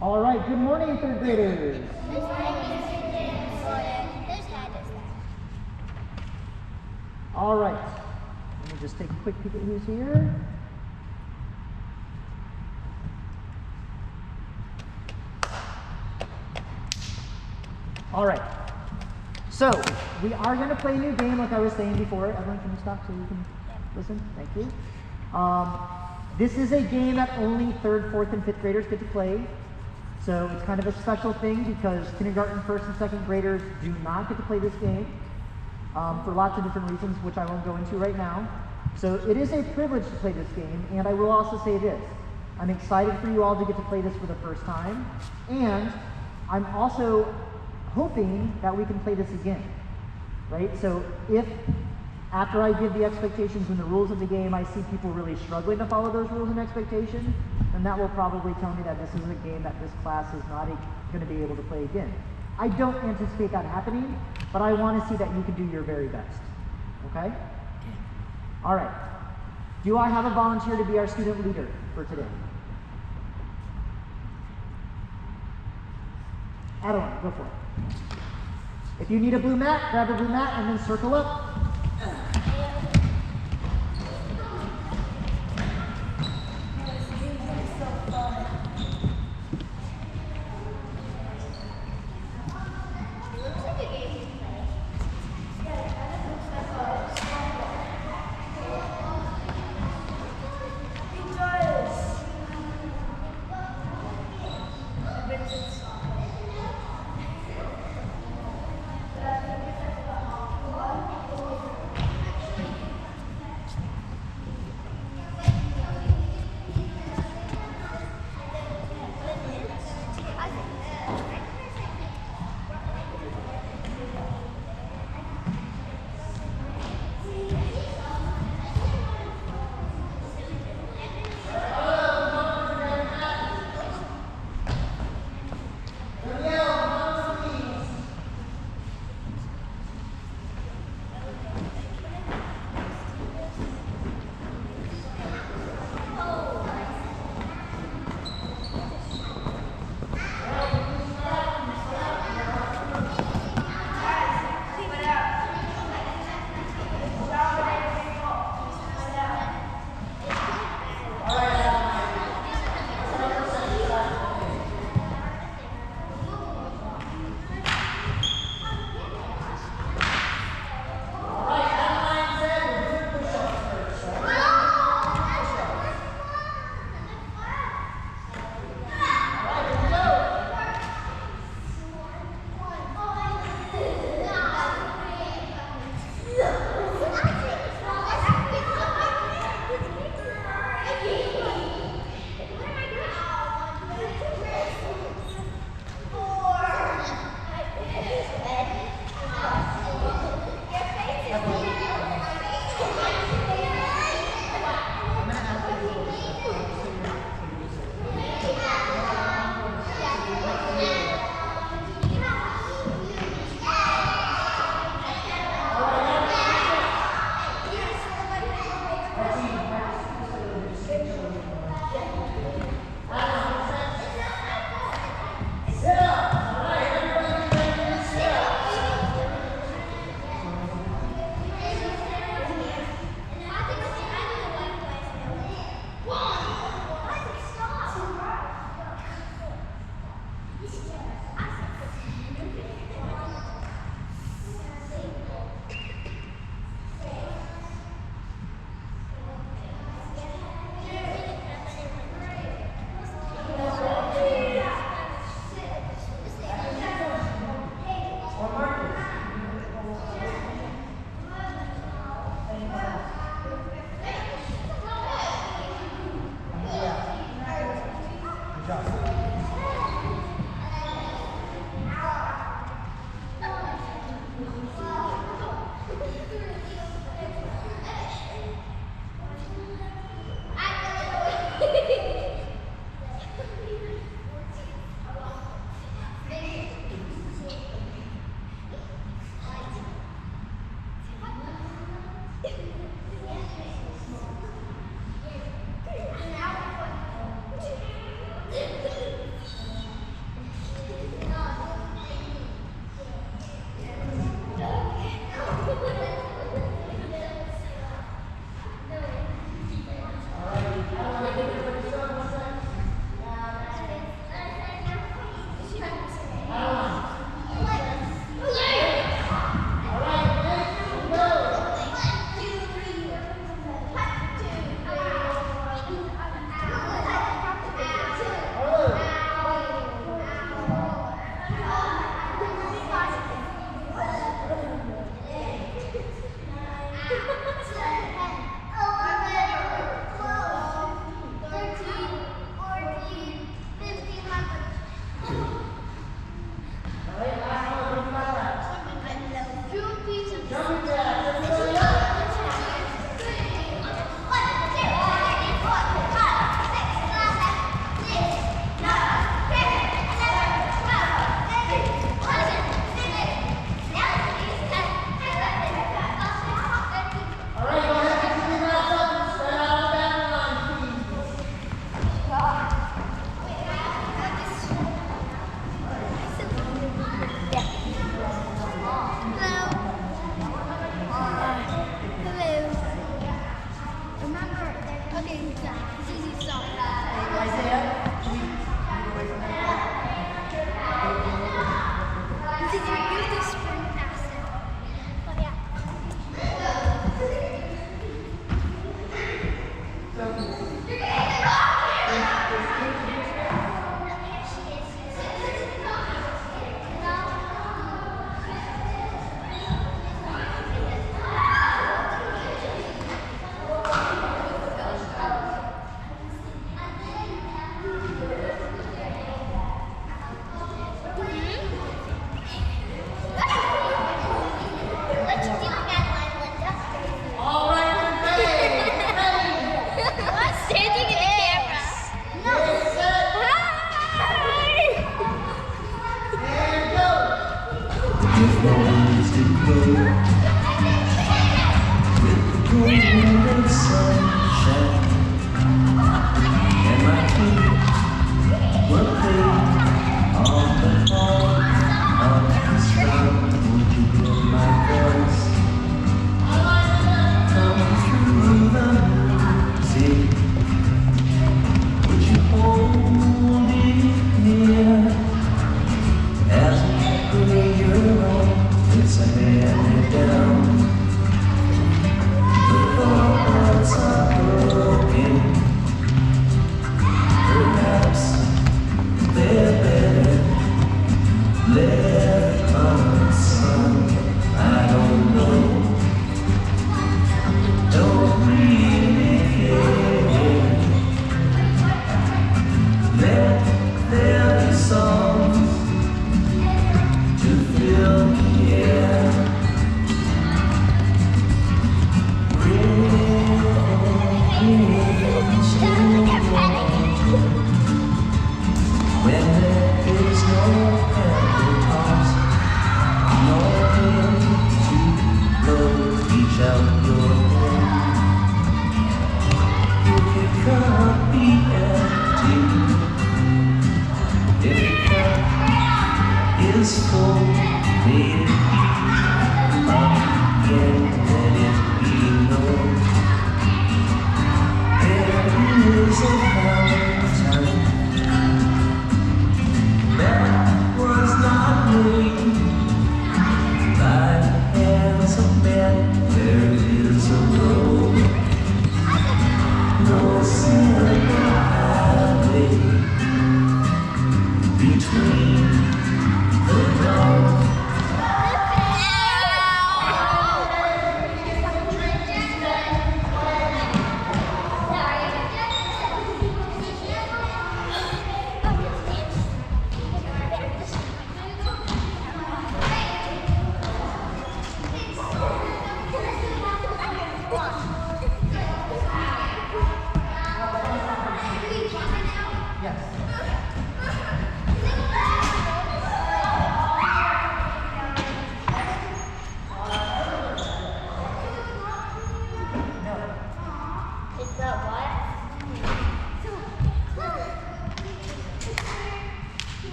All right, good morning, third graders. All right, let me just take a quick peek at who's here. All right, so we are going to play a new game like I was saying before. Everyone, can you stop so you can listen? Thank you. This is a game that only 3rd, 4th, and 5th graders get to play. So it's kind of a special thing because kindergarten, 1st, and 2nd graders do not get to play this game for lots of different reasons, which I won't go into right now. So it is a privilege to play this game, and I will also say this. I'm excited for you all to get to play this for the first time, and I'm also hoping that we can play this again, right? So if after I give the expectations and the rules of the game, I see people really struggling to follow those rules and expectations, then that will probably tell me that this is a game that this class is not going to be able to play again. I don't anticipate that happening, but I want to see that you can do your very best, okay? All right. Do I have a volunteer to be our student leader for today? Adeline, go for it. If you need a blue mat, grab a blue mat and then circle up.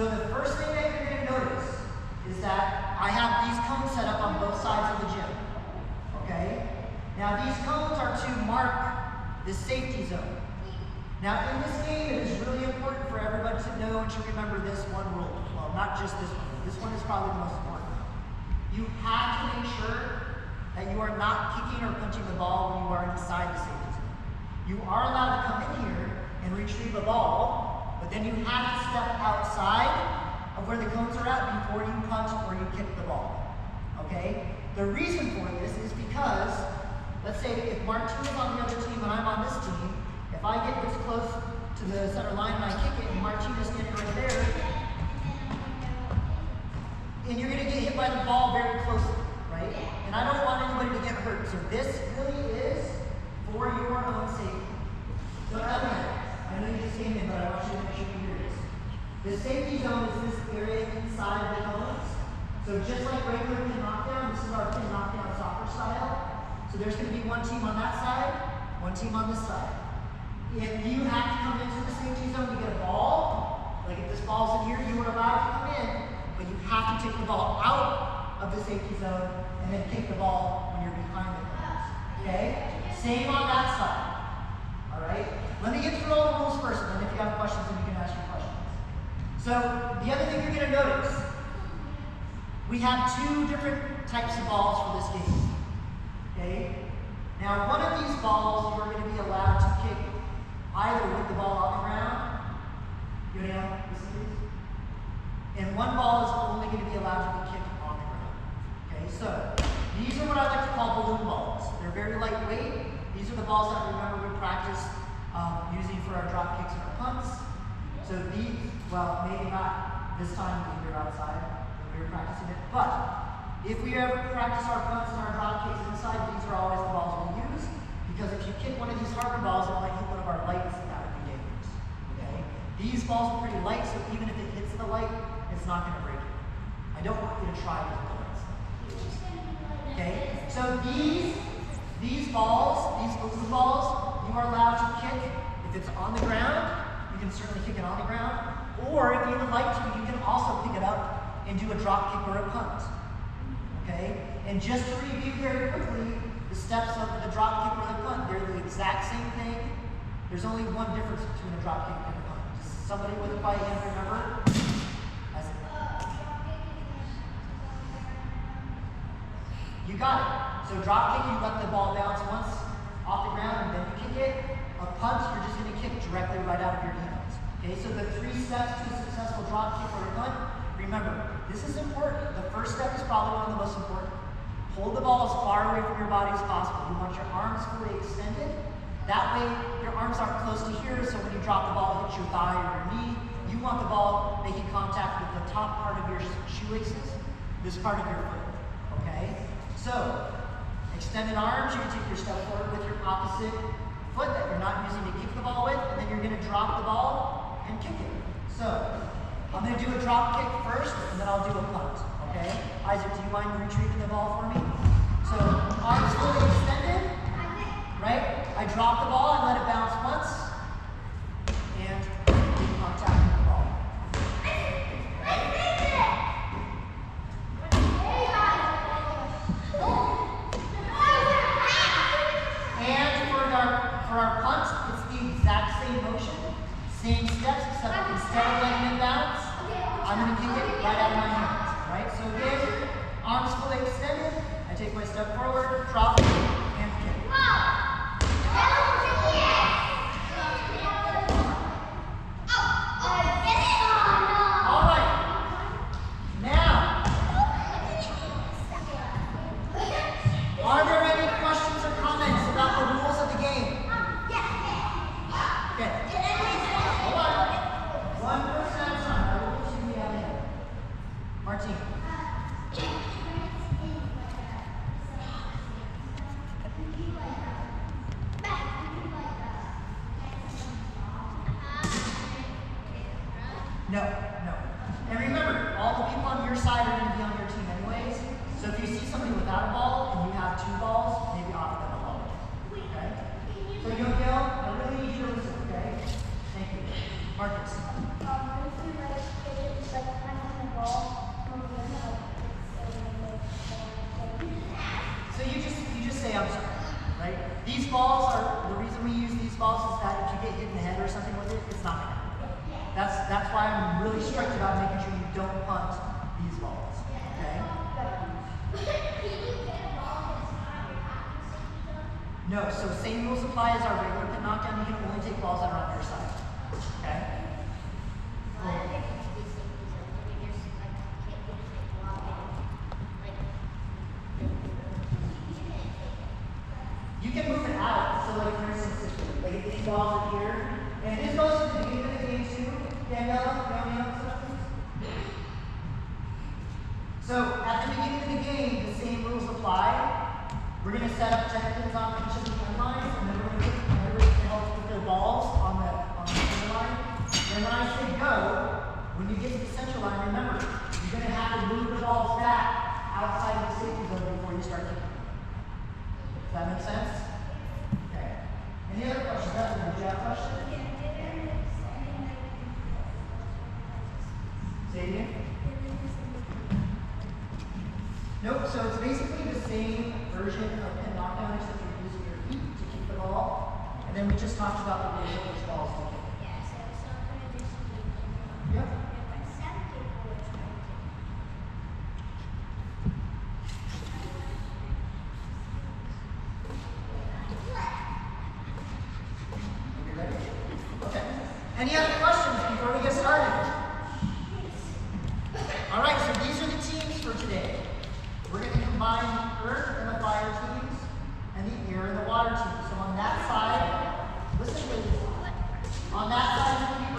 So the first thing that you're going to notice is that I have these cones set up on both sides of the gym. Okay? Now these cones are to mark the safety zone. Now in this game, it is really important for everybody to know and to remember this one rule. Well, not just this one. This one is probably the most important. you have to make sure that you are not kicking or punching the ball when you are inside the safety zone. You are allowed to come in here and retrieve a ball, but then you have to step outside of where the cones are at before you punch or you kick the ball. Okay? The reason for this is because, let's say if Martine is on the other team and I'm on this team, if I get this close to the center line and I kick it and Martine is standing right there, and you're going to get hit by the ball very closely, right? And I don't want anybody to get hurt. So this really is for your own safety. So I know you just came in, but I want you to make sure you hear this. The safety zone is this area inside the cones. So just like regular pin knockdown, this is our pin knockdown soccer style. So there's going to be one team on that side, one team on this side. If you have to come into the safety zone to get a ball, like if this ball's in here, you are allowed to come in, but you have to take the ball out of the safety zone and then kick the ball when you're behind the cones. Okay? Same on that side. All right? Let me get through all the rules first, and then if you have questions, then you can ask your questions. So the other thing you're going to notice, we have two different types of balls for this game. Okay? Now, one of these balls you are going to be allowed to kick either with the ball on the ground. You know, listen please. And one ball is only going to be allowed to be kicked on the ground. Okay, so these are what I like to call balloon balls. They're very lightweight. These are the balls that remember we practiced using for our drop kicks and our punts. So these, well, maybe not this time when we were outside when we were practicing it, but if we ever practice our punts and our drop kicks inside, these are always the balls we use. Because if you kick one of these harder balls, it might hit one of our lights, and that would be dangerous. Okay? These balls are pretty light, so even if it hits the light, it's not going to break it. I don't want you to try to hit the lights. Okay? So these balls, these balloon balls, you are allowed to kick. If it's on the ground, you can certainly kick it on the ground. Or if you would like to, you can also pick it up and do a drop kick or a punt. Okay? And just to review very quickly, the steps of the drop kick or the punt, they're the exact same thing. There's only one difference between a drop kick and a punt. Does somebody with a quiet hand remember? You got it. So drop kick, you let the ball bounce once off the ground and then you kick it. A punt, you're just going to kick directly right out of your hands. Okay, so the 3 steps to a successful drop kick or a punt, remember, this is important. The first step is probably one of the most important. Hold the ball as far away from your body as possible. You want your arms fully extended. That way, your arms aren't close to here, so when you drop the ball, it hits your thigh or your knee. You want the ball making contact with the top part of your shoelaces, this part of your foot. Okay? So, extended arms, you're going to take your step forward with your opposite foot that you're not using to kick the ball with, and then you're going to drop the ball and kick it. So, I'm going to do a drop kick first, and then I'll do a punt. Okay? Isaac, do you mind retrieving the ball for me? So, arms fully extended, right? I drop the ball and let it bounce once, and make contact with the ball. And for our punt, it's the exact same motion, same steps, except instead of letting it bounce, I'm going to kick it right out of my hands. Right? So again, arms fully extended. I take my step forward, drop it, and kick. All right. Now, are there any questions or comments about the rules of the game? Okay. Hold on. 1% at a time. I will get you out of here. Martine. No. And remember, all the people on your side are going to be on your team anyways. So if you see somebody without a ball and you have 2 balls, maybe offer them a ball. Okay? So Youngil, I really need you to listen, okay? Thank you. Marcus. So you just say I'm sorry, right? These balls are, the reason we use these balls is that if you get hit in the head or something with it, it's not going to happen. That's why I'm really strict about making sure you don't punt these balls, okay? No, so same rules apply as our regular pin knockdown. You can only take balls that are on your side. Okay? You can move it out. So like for instance, like if these balls are here, and this goes to the beginning of the game too. So at the beginning of the game, the same rules apply. We're going to set up 10 pins on each of the pin lines, and then we're going to put members to help put their balls on the pin line. Then when I say go, when you get to the center line, remember, you're going to have to move the balls back outside of the safety zone before you start kicking. Does that make sense? Okay. Any other questions? Did you have a question? Say it again. Nope, so it's basically the same version of pin knockdown, except you're using your feet to keep the ball. And then we just talked about the rules of which balls to kick. Yep. You ready? Okay. Any other questions before we get started? All right, so these are the teams for today. We're going to combine the earth and the fire teams and the air and the water teams. So on that side, listen please. On that side,